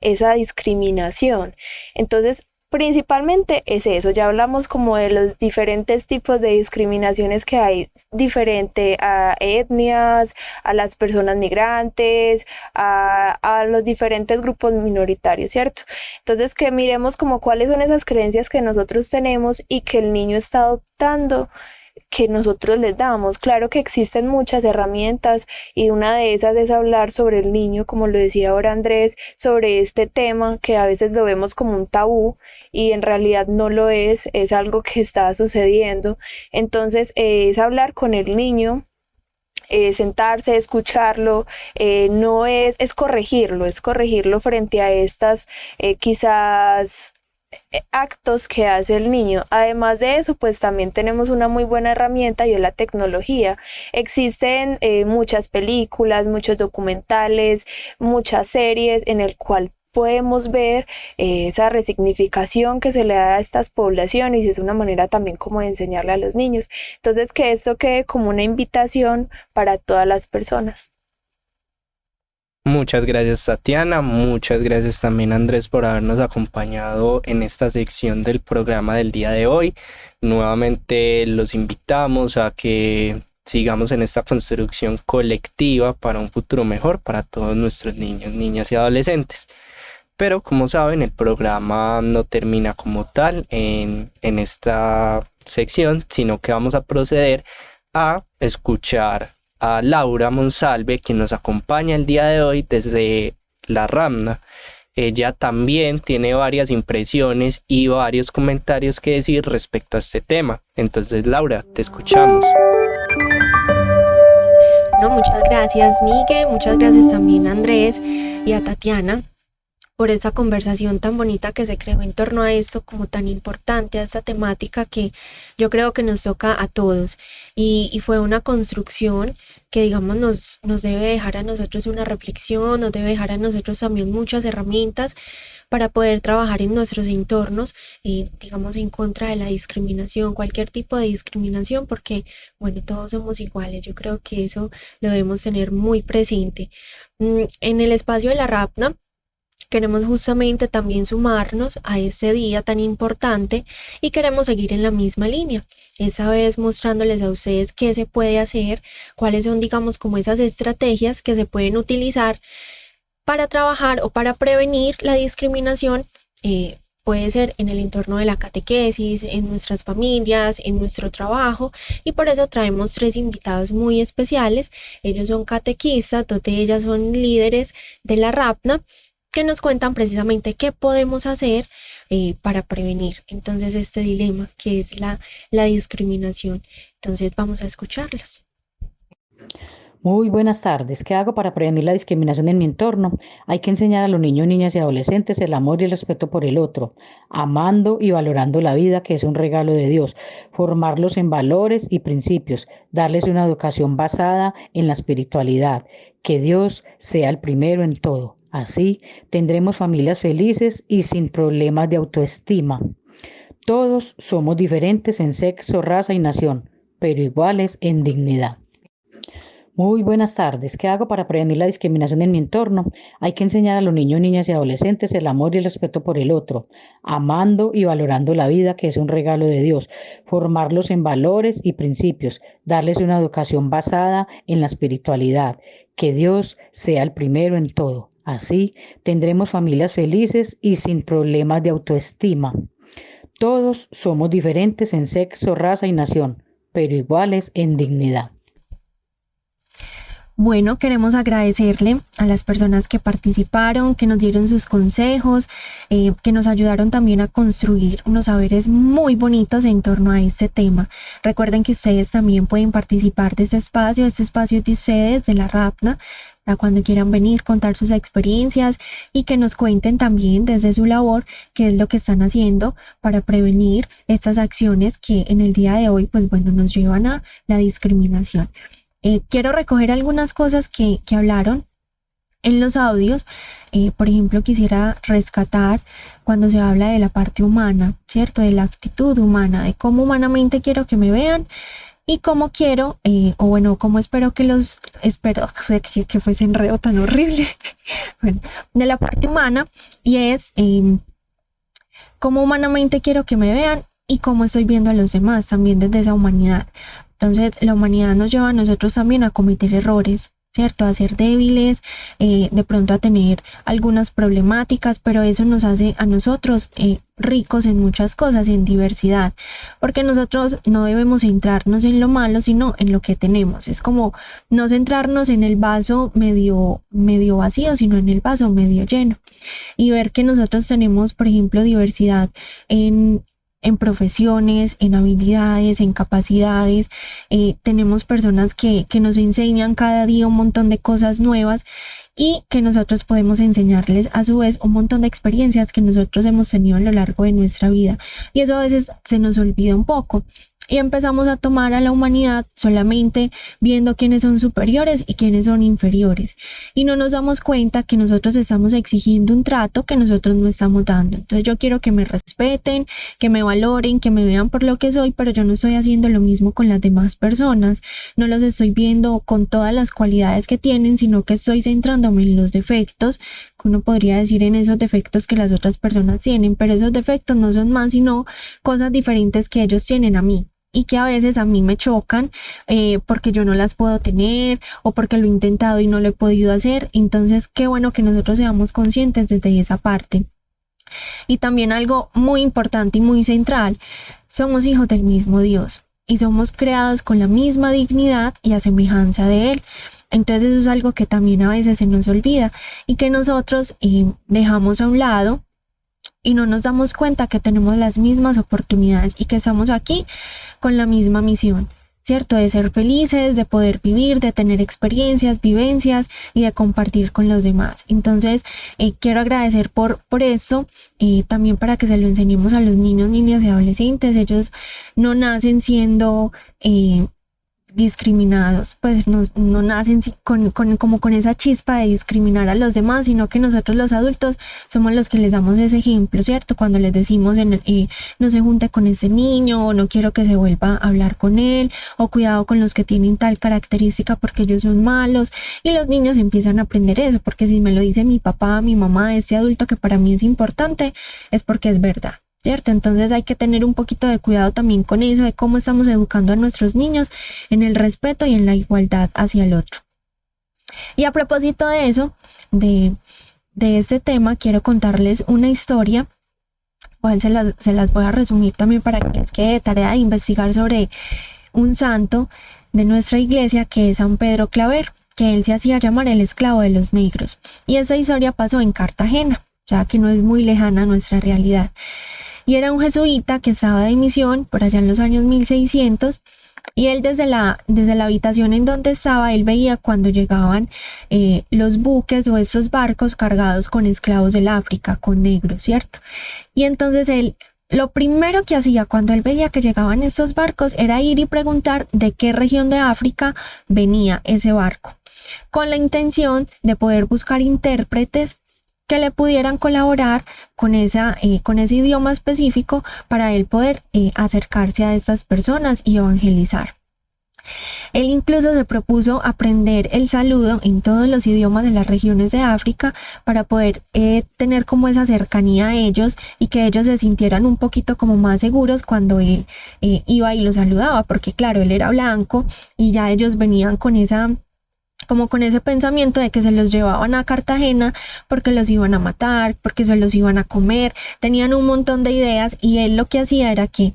esa discriminación. Entonces, principalmente es eso, ya hablamos como de los diferentes tipos de discriminaciones que hay, diferente a etnias, a las personas migrantes, a los diferentes grupos minoritarios, ¿cierto? Entonces, que miremos como cuáles son esas creencias que nosotros tenemos y que el niño está adoptando, que nosotros les damos. Claro que existen muchas herramientas y una de esas es hablar sobre el niño, como lo decía ahora Andrés, sobre este tema que a veces lo vemos como un tabú y en realidad no lo es algo que está sucediendo. Entonces es hablar con el niño, sentarse, escucharlo, no es corregirlo frente a estas quizás actos que hace el niño. Además de eso, pues también tenemos una muy buena herramienta y es la tecnología. Existen muchas películas, muchos documentales, muchas series en el cual podemos ver esa resignificación que se le da a estas poblaciones y es una manera también como de enseñarle a los niños. Entonces, que esto quede como una invitación para todas las personas. Muchas gracias, Tatiana, muchas gracias también, Andrés, por habernos acompañado en esta sección del programa del día de hoy. Nuevamente los invitamos a que sigamos en esta construcción colectiva para un futuro mejor para todos nuestros niños, niñas y adolescentes. Pero como saben, el programa no termina como tal en esta sección, sino que vamos a proceder a escuchar a Laura Monsalve, quien nos acompaña el día de hoy desde la RAPNA. Ella también tiene varias impresiones y varios comentarios que decir respecto a este tema. Entonces, Laura, te escuchamos. No, muchas gracias, Miguel. Muchas gracias también a Andrés y a Tatiana por esa conversación tan bonita que se creó en torno a esto, como tan importante, a esta temática que yo creo que nos toca a todos. Y fue una construcción que, digamos, nos debe dejar a nosotros una reflexión, nos debe dejar a nosotros también muchas herramientas para poder trabajar en nuestros entornos, digamos, en contra de la discriminación, cualquier tipo de discriminación, porque, bueno, todos somos iguales. Yo creo que eso lo debemos tener muy presente. En el espacio de la RAPNA, queremos justamente también sumarnos a este día tan importante y queremos seguir en la misma línea, esa vez mostrándoles a ustedes qué se puede hacer, cuáles son, digamos, como esas estrategias que se pueden utilizar para trabajar o para prevenir la discriminación. Puede ser en el entorno de la catequesis, en nuestras familias, en nuestro trabajo, y por eso traemos 3 invitados muy especiales. Ellos son catequistas, 2 de ellas son líderes de la RAPNA, que nos cuentan precisamente qué podemos hacer para prevenir entonces este dilema que es la discriminación. Entonces vamos a escucharlos. Muy buenas tardes. ¿Qué hago para prevenir la discriminación en mi entorno? Hay que enseñar a los niños, niñas y adolescentes el amor y el respeto por el otro, amando y valorando la vida, que es un regalo de Dios, formarlos en valores y principios, darles una educación basada en la espiritualidad, que Dios sea el primero en todo. Así tendremos familias felices y sin problemas de autoestima. Todos somos diferentes en sexo, raza y nación, pero iguales en dignidad. Muy buenas tardes. ¿Qué hago para prevenir la discriminación en mi entorno? Hay que enseñar a los niños, niñas y adolescentes el amor y el respeto por el otro, amando y valorando la vida, que es un regalo de Dios, formarlos en valores y principios, darles una educación basada en la espiritualidad, que Dios sea el primero en todo. Así tendremos familias felices y sin problemas de autoestima. Todos somos diferentes en sexo, raza y nación, pero iguales en dignidad. Bueno, queremos agradecerle a las personas que participaron, que nos dieron sus consejos, que nos ayudaron también a construir unos saberes muy bonitos en torno a este tema. Recuerden que ustedes también pueden participar de este espacio es de ustedes, de la RAPNA. para cuando quieran venir, contar sus experiencias y que nos cuenten también desde su labor qué es lo que están haciendo para prevenir estas acciones que en el día de hoy, pues bueno, nos llevan a la discriminación. Quiero recoger algunas cosas que hablaron en los audios. Por ejemplo, quisiera rescatar cuando se habla de la parte humana, ¿cierto? De la actitud humana, de cómo humanamente quiero que me vean y cómo quiero, o bueno, cómo espero que que fuese enredo tan horrible. Bueno, de la parte humana, y es cómo humanamente quiero que me vean y cómo estoy viendo a los demás, también desde esa humanidad. Entonces, la humanidad nos lleva a nosotros también a cometer errores, ¿cierto? A ser débiles, de pronto a tener algunas problemáticas, pero eso nos hace a nosotros ricos en muchas cosas, en diversidad, porque nosotros no debemos centrarnos en lo malo, sino en lo que tenemos. Es como no centrarnos en el vaso medio vacío, sino en el vaso medio lleno, y ver que nosotros tenemos, por ejemplo, diversidad en profesiones, en habilidades, en capacidades. Tenemos personas que nos enseñan cada día un montón de cosas nuevas y que nosotros podemos enseñarles a su vez un montón de experiencias que nosotros hemos tenido a lo largo de nuestra vida, y eso a veces se nos olvida un poco. Y empezamos a tomar a la humanidad solamente viendo quiénes son superiores y quiénes son inferiores. Y no nos damos cuenta que nosotros estamos exigiendo un trato que nosotros no estamos dando. Entonces yo quiero que me respeten, que me valoren, que me vean por lo que soy, pero yo no estoy haciendo lo mismo con las demás personas. No los estoy viendo con todas las cualidades que tienen, sino que estoy centrándome en los defectos, que uno podría decir en esos defectos que las otras personas tienen, pero esos defectos no son más sino cosas diferentes que ellos tienen a mí, y que a veces a mí me chocan porque yo no las puedo tener o porque lo he intentado y no lo he podido hacer. Entonces, qué bueno que nosotros seamos conscientes desde esa parte. Y también algo muy importante y muy central: somos hijos del mismo Dios y somos creados con la misma dignidad y a semejanza de Él. Entonces eso es algo que también a veces se nos olvida y que nosotros dejamos a un lado, y no nos damos cuenta que tenemos las mismas oportunidades y que estamos aquí con la misma misión, ¿cierto? De ser felices, de poder vivir, de tener experiencias, vivencias y de compartir con los demás. Entonces, quiero agradecer por eso, también para que se lo enseñemos a los niños, niñas y adolescentes. Ellos no nacen siendo discriminados, pues no nacen como con esa chispa de discriminar a los demás, sino que nosotros los adultos somos los que les damos ese ejemplo, ¿cierto? Cuando les decimos no se junte con ese niño, o no quiero que se vuelva a hablar con él, o cuidado con los que tienen tal característica porque ellos son malos, y los niños empiezan a aprender eso, porque si me lo dice mi papá, mi mamá, ese adulto que para mí es importante, es porque es verdad, ¿cierto? Entonces hay que tener un poquito de cuidado también con eso, de cómo estamos educando a nuestros niños en el respeto y en la igualdad hacia el otro. Y a propósito de eso, de este tema, quiero contarles una historia, cual se las voy a resumir también para que les quede de tarea de investigar sobre un santo de nuestra iglesia, que es San Pedro Claver, que él se hacía llamar el esclavo de los negros. Y esa historia pasó en Cartagena, ya que no es muy lejana a nuestra realidad. Y era un jesuita que estaba de misión por allá en los años 1600, y él desde la habitación en donde estaba, él veía cuando llegaban los buques o esos barcos cargados con esclavos del África, con negros, ¿cierto? Y entonces él, lo primero que hacía cuando él veía que llegaban estos barcos era ir y preguntar de qué región de África venía ese barco, con la intención de poder buscar intérpretes que le pudieran colaborar con ese idioma específico para él poder acercarse a estas personas y evangelizar. Él incluso se propuso aprender el saludo en todos los idiomas de las regiones de África para poder tener como esa cercanía a ellos y que ellos se sintieran un poquito como más seguros cuando él iba y los saludaba, porque claro, él era blanco y ya ellos venían con ese pensamiento de que se los llevaban a Cartagena porque los iban a matar, porque se los iban a comer. Tenían un montón de ideas, y él lo que hacía era que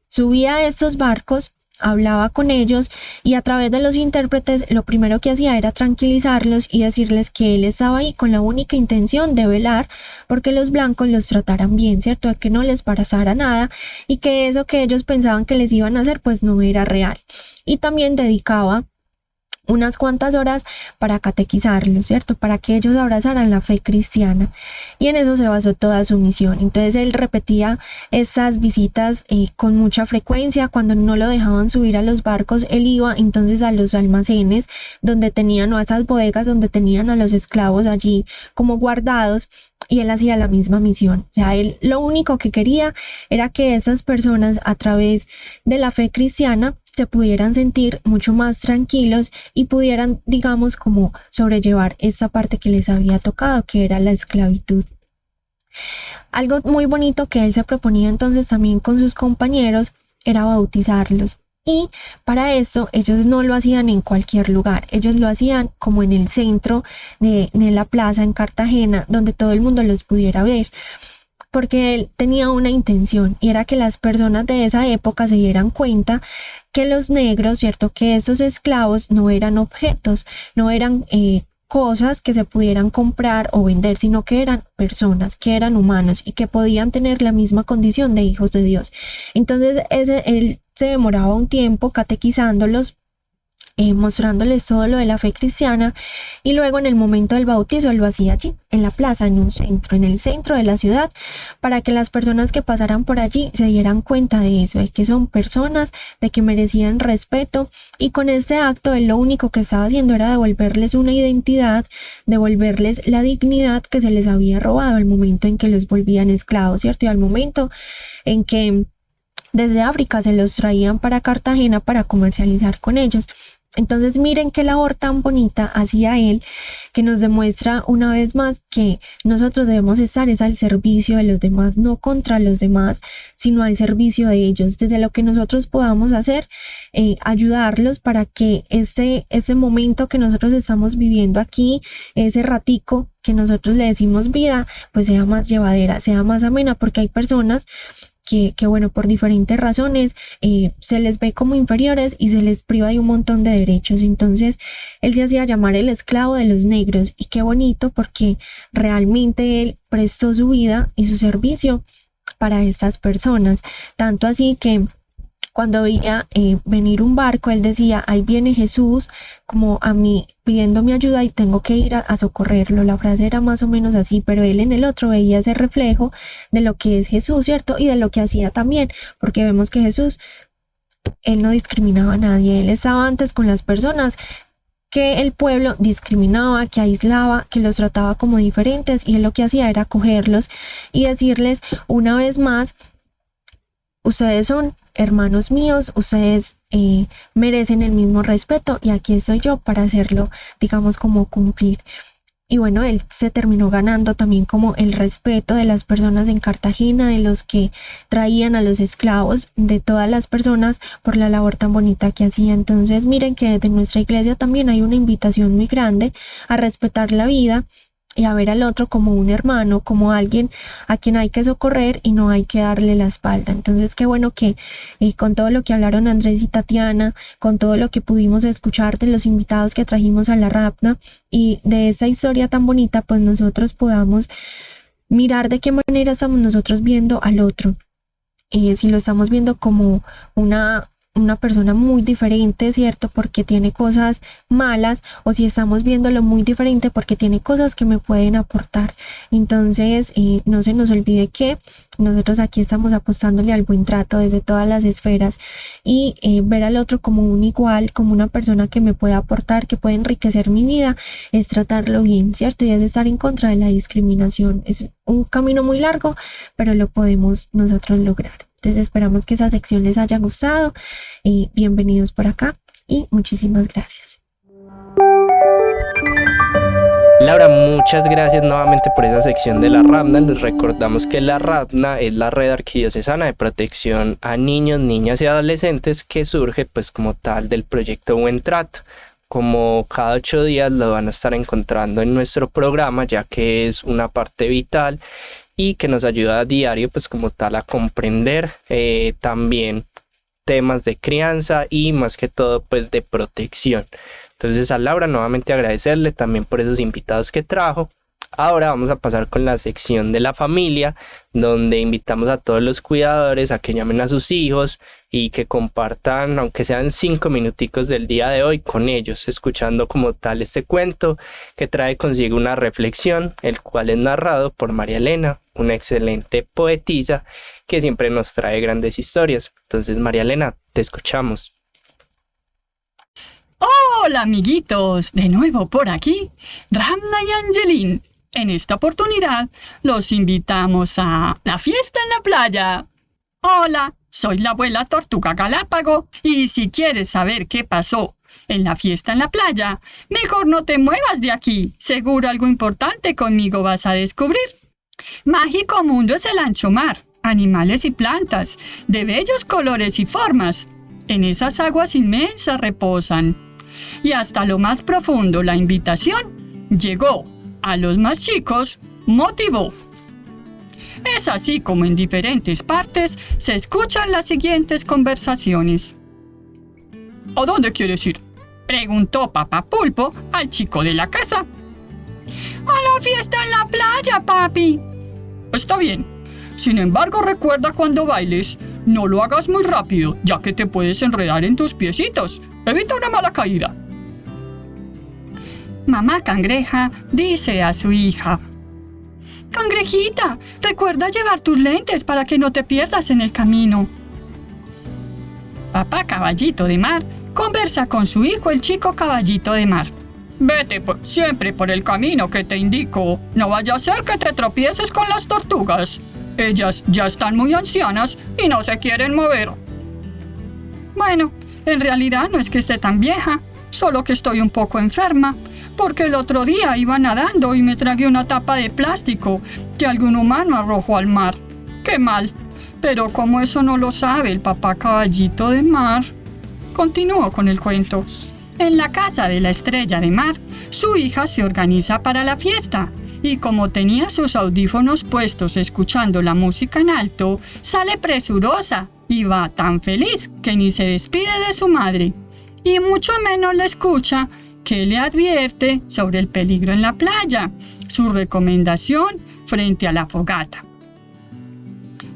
subía a estos barcos, hablaba con ellos, y a través de los intérpretes lo primero que hacía era tranquilizarlos y decirles que él estaba ahí con la única intención de velar porque los blancos los trataran bien, ¿cierto? De que no les pasara nada, y que eso que ellos pensaban que les iban a hacer pues no era real. Y también dedicaba unas cuantas horas para catequizarlos, ¿cierto? Para que ellos abrazaran la fe cristiana. Y en eso se basó toda su misión. Entonces él repetía estas visitas con mucha frecuencia. Cuando no lo dejaban subir a los barcos, él iba entonces a los almacenes donde tenían, o a esas bodegas donde tenían a los esclavos allí como guardados, y él hacía la misma misión. O sea, él lo único que quería era que esas personas, a través de la fe cristiana, se pudieran sentir mucho más tranquilos y pudieran, digamos, como sobrellevar esa parte que les había tocado, que era la esclavitud. Algo muy bonito que él se proponía entonces también con sus compañeros era bautizarlos. Y para eso ellos no lo hacían en cualquier lugar, ellos lo hacían como en el centro de la plaza en Cartagena, donde todo el mundo los pudiera ver, porque él tenía una intención, y era que las personas de esa época se dieran cuenta que los negros, ¿cierto? Que esos esclavos no eran objetos, no eran cosas que se pudieran comprar o vender, sino que eran personas, que eran humanos y que podían tener la misma condición de hijos de Dios. Entonces él se demoraba un tiempo catequizándolos, mostrándoles todo lo de la fe cristiana, y luego en el momento del bautizo lo hacía allí, en la plaza, en el centro de la ciudad, para que las personas que pasaran por allí se dieran cuenta de eso, de que son personas, de que merecían respeto, y con este acto él lo único que estaba haciendo era devolverles una identidad, devolverles la dignidad que se les había robado al momento en que los volvían esclavos, ¿cierto? Y al momento en que desde África se los traían para Cartagena para comercializar con ellos. Entonces miren qué labor tan bonita hacía él, que nos demuestra una vez más que nosotros debemos estar es al servicio de los demás, no contra los demás, sino al servicio de ellos. Desde lo que nosotros podamos hacer, ayudarlos para que ese momento que nosotros estamos viviendo aquí, ese ratico que nosotros le decimos vida, pues sea más llevadera, sea más amena, porque hay personas que bueno, por diferentes razones se les ve como inferiores y se les priva de un montón de derechos. Entonces él se hacía llamar el esclavo de los negros, y qué bonito, porque realmente él prestó su vida y su servicio para estas personas, tanto así que cuando veía venir un barco, él decía, ahí viene Jesús, como a mí pidiendo mi ayuda y tengo que ir a socorrerlo. La frase era más o menos así, pero él en el otro veía ese reflejo de lo que es Jesús, ¿cierto? Y de lo que hacía también, porque vemos que Jesús, él no discriminaba a nadie, él estaba antes con las personas que el pueblo discriminaba, que aislaba, que los trataba como diferentes, y él lo que hacía era acogerlos y decirles una vez más, ustedes son hermanos míos, ustedes merecen el mismo respeto, y aquí estoy yo para hacerlo, digamos, como cumplir. Y bueno, él se terminó ganando también como el respeto de las personas en Cartagena, de los que traían a los esclavos, de todas las personas, por la labor tan bonita que hacía. Entonces miren que desde nuestra iglesia también hay una invitación muy grande a respetar la vida y a ver al otro como un hermano, como alguien a quien hay que socorrer y no hay que darle la espalda. Entonces qué bueno que con todo lo que hablaron Andrés y Tatiana, con todo lo que pudimos escuchar de los invitados que trajimos a la RAPNA y de esa historia tan bonita, pues nosotros podamos mirar de qué manera estamos nosotros viendo al otro. Si lo estamos viendo como una persona muy diferente, ¿cierto? Porque tiene cosas malas, o si estamos viéndolo muy diferente porque tiene cosas que me pueden aportar. Entonces, no se nos olvide que nosotros aquí estamos apostándole al buen trato desde todas las esferas, y ver al otro como un igual, como una persona que me puede aportar, que puede enriquecer mi vida, es tratarlo bien, ¿cierto? Y es estar en contra de la discriminación. Es un camino muy largo, pero lo podemos nosotros lograr. Entonces esperamos que esa sección les haya gustado. Bienvenidos por acá y muchísimas gracias. Laura, muchas gracias nuevamente por esa sección de la RAPNA. Les recordamos que la RAPNA es la Red Arquidiocesana de Protección a Niños, Niñas y Adolescentes, que surge pues como tal del proyecto Buen Trato. Como cada 8 días lo van a estar encontrando en nuestro programa, ya que es una parte vital y que nos ayuda a diario pues como tal a comprender también temas de crianza y más que todo pues de protección. Entonces a Laura nuevamente agradecerle también por esos invitados que trajo, Ahora vamos a pasar con la sección de la familia, donde invitamos a todos los cuidadores a que llamen a sus hijos y que compartan, aunque sean 5 minuticos del día de hoy, con ellos, escuchando como tal este cuento que trae consigo una reflexión, el cual es narrado por María Elena, una excelente poetisa que siempre nos trae grandes historias. Entonces, María Elena, te escuchamos. Hola amiguitos, de nuevo por aquí, Ramna y Angelín. En esta oportunidad los invitamos a la fiesta en la playa. Hola, soy la abuela Tortuga Galápago y si quieres saber qué pasó en la fiesta en la playa, mejor no te muevas de aquí. Seguro algo importante conmigo vas a descubrir. Mágico mundo es el ancho mar, animales y plantas, de bellos colores y formas. En esas aguas inmensas reposan. Y hasta lo más profundo la invitación llegó. A los más chicos, motivó. Es así como en diferentes partes se escuchan las siguientes conversaciones. ¿A dónde quieres ir?, preguntó Papá Pulpo al chico de la casa. A la fiesta en la playa, papi. Está bien. Sin embargo, recuerda cuando bailes, no lo hagas muy rápido, ya que te puedes enredar en tus piecitos. Evita una mala caída. Mamá Cangreja dice a su hija: Cangrejita, recuerda llevar tus lentes para que no te pierdas en el camino. Papá Caballito de Mar conversa con su hijo el chico Caballito de Mar. Vete siempre por el camino que te indico. No vaya a ser que te tropieces con las tortugas. Ellas ya están muy ancianas y no se quieren mover. Bueno, en realidad no es que esté tan vieja, solo que estoy un poco enferma. Porque el otro día iba nadando y me tragué una tapa de plástico que algún humano arrojó al mar. ¡Qué mal! Pero como eso no lo sabe el papá Caballito de Mar. Continúo con el cuento. En la casa de la estrella de mar, su hija se organiza para la fiesta. Y como tenía sus audífonos puestos escuchando la música en alto, sale presurosa y va tan feliz que ni se despide de su madre. Y mucho menos la escucha, que le advierte sobre el peligro en la playa, su recomendación frente a la fogata.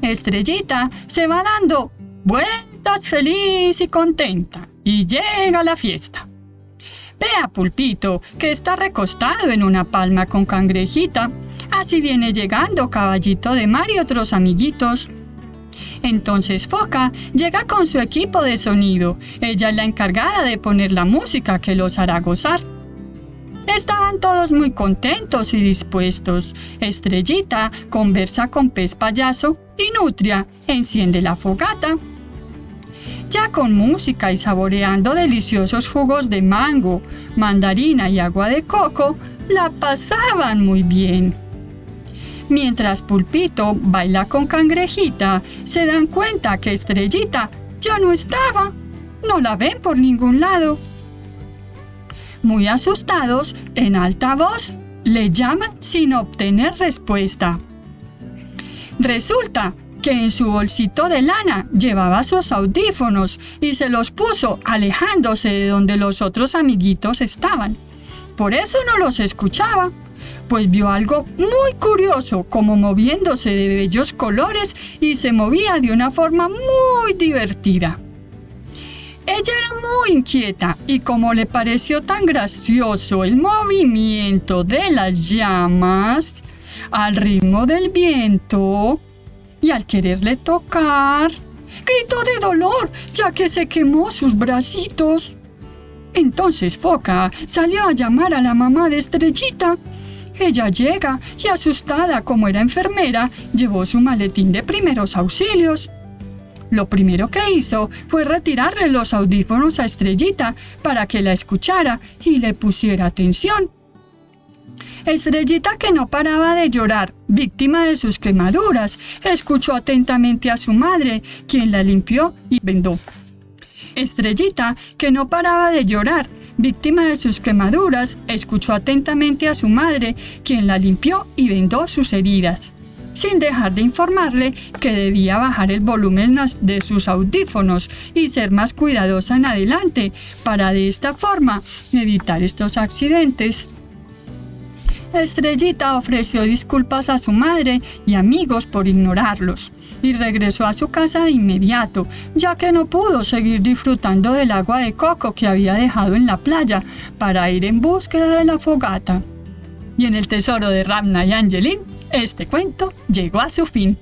Estrellita se va dando vueltas feliz y contenta y llega a la fiesta. Ve a Pulpito, que está recostado en una palma con Cangrejita. Así viene llegando Caballito de Mar y otros amiguitos. Entonces Foca llega con su equipo de sonido. Ella es la encargada de poner la música que los hará gozar. Estaban todos muy contentos y dispuestos. Estrellita conversa con Pez Payaso y Nutria enciende la fogata. Ya con música y saboreando deliciosos jugos de mango, mandarina y agua de coco, la pasaban muy bien. Mientras Pulpito baila con Cangrejita, se dan cuenta que Estrellita ya no estaba. No la ven por ningún lado. Muy asustados, en alta voz, le llaman sin obtener respuesta. Resulta que en su bolsito de lana llevaba sus audífonos y se los puso alejándose de donde los otros amiguitos estaban. Por eso no los escuchaba. Pues vio algo muy curioso, como moviéndose de bellos colores y se movía de una forma muy divertida. Ella era muy inquieta y como le pareció tan gracioso el movimiento de las llamas al ritmo del viento y al quererle tocar, gritó de dolor ya que se quemó sus bracitos. Entonces Foca salió a llamar a la mamá de Estrellita. Ella llega y asustada como era enfermera, llevó su maletín de primeros auxilios. Lo primero que hizo fue retirarle los audífonos a Estrellita para que la escuchara y le pusiera atención. Estrellita, que no paraba de llorar, víctima de sus quemaduras, escuchó atentamente a su madre, quien la limpió y vendó. Estrellita, que no paraba de llorar, víctima de sus quemaduras, escuchó atentamente a su madre, quien la limpió y vendó sus heridas, sin dejar de informarle que debía bajar el volumen de sus audífonos y ser más cuidadosa en adelante, para de esta forma evitar estos accidentes. Estrellita ofreció disculpas a su madre y amigos por ignorarlos y regresó a su casa de inmediato, ya que no pudo seguir disfrutando del agua de coco que había dejado en la playa para ir en búsqueda de la fogata. Y en el tesoro de Ramna y Angelin, este cuento llegó a su fin.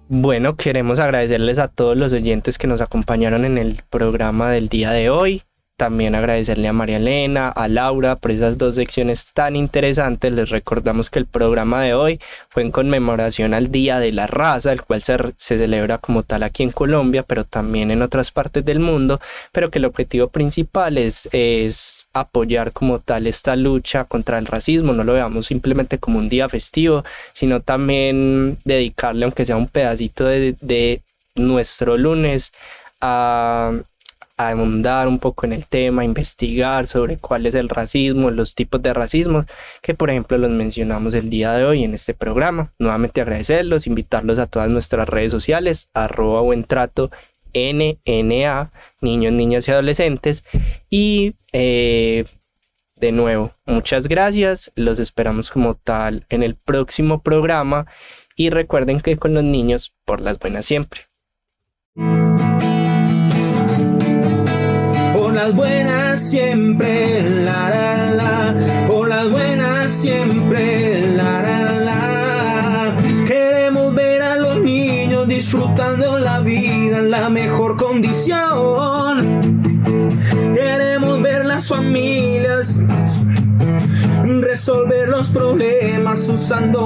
Bueno, queremos agradecerles a todos los oyentes que nos acompañaron en el programa del día de hoy. También agradecerle a María Elena, a Laura por esas 2 secciones tan interesantes. Les recordamos que el programa de hoy fue en conmemoración al Día de la Raza, el cual se celebra como tal aquí en Colombia, pero también en otras partes del mundo, pero que el objetivo principal es apoyar como tal esta lucha contra el racismo. No lo veamos simplemente como un día festivo, sino también dedicarle, aunque sea un pedacito de nuestro lunes, a ahondar un poco en el tema, investigar sobre cuál es el racismo, los tipos de racismo, que por ejemplo los mencionamos el día de hoy en este programa. Nuevamente agradecerlos, invitarlos a todas nuestras redes sociales, @buentrato NNA, niños, niñas y adolescentes. Y de nuevo, muchas gracias, los esperamos como tal en el próximo programa y recuerden que con los niños, por las buenas siempre. Por las buenas siempre, la la la. Por las buenas siempre, la la la. Queremos ver a los niños disfrutando la vida en la mejor condición. Queremos ver las familias resolver los problemas usando